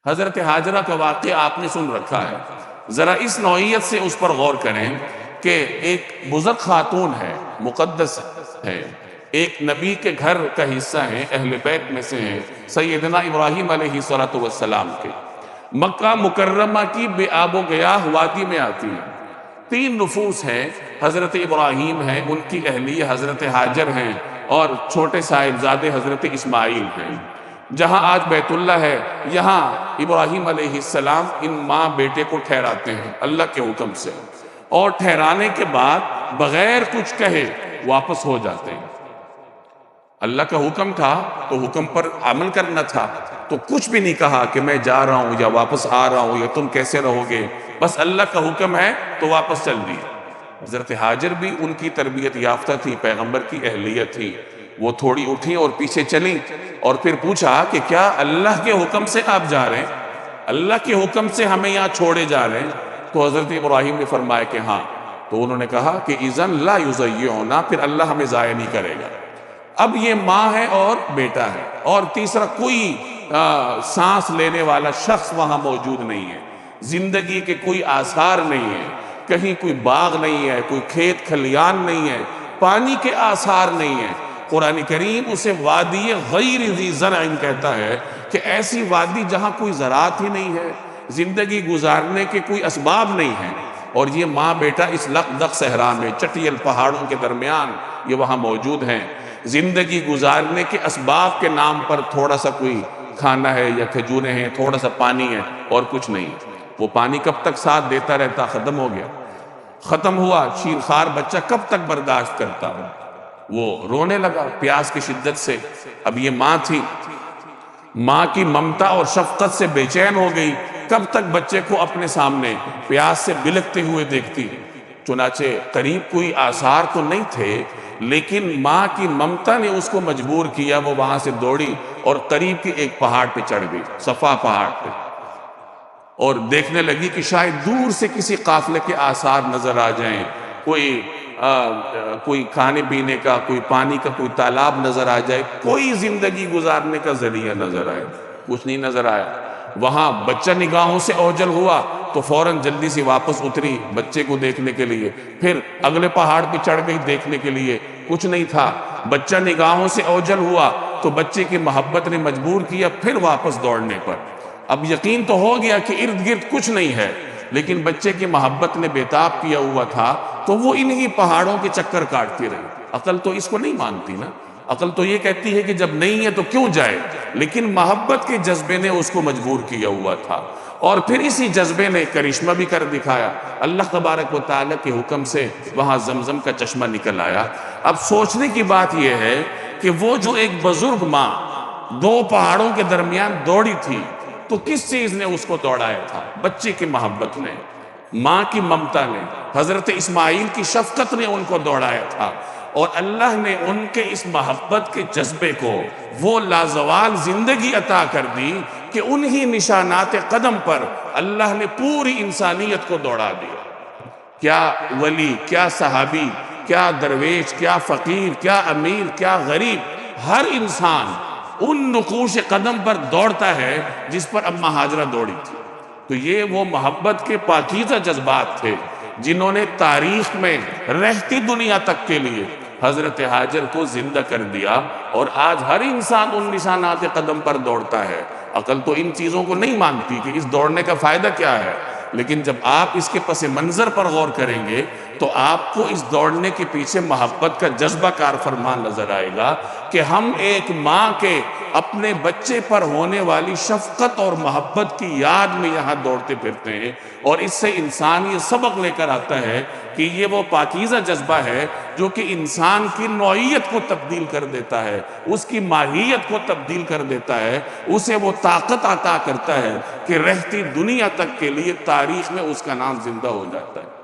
حضرت حاجرہ کا واقعہ آپ نے سن رکھا ہے، ذرا اس نوعیت سے اس پر غور کریں کہ ایک بزرگ خاتون ہے، مقدس ہے، ایک نبی کے گھر کا حصہ ہے، اہل بیت میں سے ہے، سیدنا ابراہیم علیہ السلام کے، مکہ مکرمہ کی بے آب و گیاہ وادی میں آتی ہے۔ 3 نفوس ہیں، حضرت ابراہیم ہیں، ان کی اہلیہ حضرت حاجر ہیں، اور چھوٹے صاحبزادے حضرت اسماعیل ہیں۔ جہاں آج بیت اللہ ہے، یہاں ابراہیم علیہ السلام ان ماں بیٹے کو ٹھہراتے ہیں اللہ کے حکم سے، اور ٹھہرانے کے بعد بغیر کچھ کہے واپس ہو جاتے ہیں۔ اللہ کا حکم تھا تو حکم پر عمل کرنا تھا، تو کچھ بھی نہیں کہا کہ میں جا رہا ہوں یا واپس آ رہا ہوں یا تم کیسے رہو گے، بس اللہ کا حکم ہے تو واپس چل دیے۔ حضرت حاجر بھی ان کی تربیت یافتہ تھی، پیغمبر کی اہلیت تھی، وہ تھوڑی اٹھی اور پیچھے چلی اور پھر پوچھا کہ کیا اللہ کے حکم سے آپ جا رہے ہیں؟ اللہ کے حکم سے ہمیں یہاں چھوڑے جا رہے ہیں؟ تو حضرت ابراہیم نے فرمایا کہ ہاں۔ تو انہوں نے کہا کہ اذن لا یضیعنا، پھر اللہ ہمیں ضائع نہیں کرے گا۔ اب یہ ماں ہے اور بیٹا ہے، اور تیسرا کوئی سانس لینے والا شخص وہاں موجود نہیں ہے، زندگی کے کوئی آثار نہیں ہے، کہیں کوئی باغ نہیں ہے، کوئی کھیت کھلیان نہیں ہے، پانی کے آثار نہیں ہے۔ قرآن کریم اسے وادی غیر ذی زرع کہتا ہے کہ ایسی وادی جہاں کوئی زراعت ہی نہیں ہے، زندگی گزارنے کے کوئی اسباب نہیں ہیں، اور یہ ماں بیٹا اس لقدق صحرا میں چٹیل پہاڑوں کے درمیان یہ وہاں موجود ہیں۔ زندگی گزارنے کے اسباب کے نام پر تھوڑا سا کوئی کھانا ہے یا کھجوریں ہیں، تھوڑا سا پانی ہے اور کچھ نہیں۔ وہ پانی کب تک ساتھ دیتا رہتا؟ ختم ہو گیا، ختم ہوا۔ شیرخوار بچہ کب تک برداشت کرتا ہے؟ وہ رونے لگا پیاس کی شدت سے۔ اب یہ ماں تھی، ماں کی ممتا اور شفقت سے بے چین ہو گئی، کب تک بچے کو اپنے سامنے پیاس سے بلکتے ہوئے دیکھتی؟ چنانچہ قریب کوئی آثار تو نہیں تھے، لیکن ماں کی ممتا نے اس کو مجبور کیا، وہ وہاں سے دوڑی اور قریب کے ایک پہاڑ پہ چڑھ گئی، صفا پہاڑ پہ، اور دیکھنے لگی کہ شاید دور سے کسی قافلے کے آثار نظر آ جائیں، کوئی کھانے پینے کا، کوئی پانی کا کوئی تالاب نظر آ جائے، کوئی زندگی گزارنے کا ذریعہ نظر آئے۔ کچھ نہیں نظر آیا۔ وہاں بچہ نگاہوں سے اوجھل ہوا تو فوراً جلدی سے واپس اتری بچے کو دیکھنے کے لیے، پھر اگلے پہاڑ پہ چڑھ گئی دیکھنے کے لیے، کچھ نہیں تھا۔ بچہ نگاہوں سے اوجھل ہوا تو بچے کی محبت نے مجبور کیا پھر واپس دوڑنے پر۔ اب یقین تو ہو گیا کہ ارد گرد کچھ نہیں ہے، لیکن بچے کی محبت نے بےتاب کیا ہوا تھا، تو وہ انہی پہاڑوں کے چکر کاٹتی رہی۔ عقل تو اس کو نہیں مانتی نا، عقل تو یہ کہتی ہے کہ جب نہیں ہے تو کیوں جائے، لیکن محبت کے جذبے نے اس کو مجبور کیا ہوا تھا، اور پھر اسی جذبے نے کرشمہ بھی کر دکھایا۔ اللہ تبارک و تعالیٰ کے حکم سے وہاں زمزم کا چشمہ نکل آیا۔ اب سوچنے کی بات یہ ہے کہ وہ جو ایک بزرگ ماں 2 پہاڑوں کے درمیان دوڑی تھی، تو کس چیز نے اس کو دوڑایا تھا؟ بچے کی محبت نے، ماں کی ممتا نے، حضرت اسماعیل کی شفقت نے ان کو دوڑایا تھا، اور اللہ نے ان کے اس محبت کے جذبے کو وہ لازوال زندگی عطا کر دی کہ انہی نشانات قدم پر اللہ نے پوری انسانیت کو دوڑا دیا۔ کیا ولی، کیا صحابی، کیا درویش، کیا فقیر، کیا امیر، کیا غریب، ہر انسان ان نقوش قدم پر دوڑتا ہے جس پر اماں حاجرہ دوڑی تھی۔ تو یہ وہ محبت کے پاکیزہ جذبات تھے جنہوں نے تاریخ میں رہتی دنیا تک کے لیے حضرت حاجر کو زندہ کر دیا، اور آج ہر انسان ان نشانات قدم پر دوڑتا ہے۔ عقل تو ان چیزوں کو نہیں مانتی کہ اس دوڑنے کا فائدہ کیا ہے، لیکن جب آپ اس کے پس منظر پر غور کریں گے تو آپ کو اس دوڑنے کے پیچھے محبت کا جذبہ کار فرمان نظر آئے گا کہ ہم ایک ماں کے اپنے بچے پر ہونے والی شفقت اور محبت کی یاد میں یہاں دوڑتے پھرتے ہیں، اور اس سے انسان یہ سبق لے کر آتا ہے کہ یہ وہ پاکیزہ جذبہ ہے جو کہ انسان کی نوعیت کو تبدیل کر دیتا ہے، اس کی ماہیت کو تبدیل کر دیتا ہے، اسے وہ طاقت عطا کرتا ہے کہ رہتی دنیا تک کے لیے تاریخ میں اس کا نام زندہ ہو جاتا ہے۔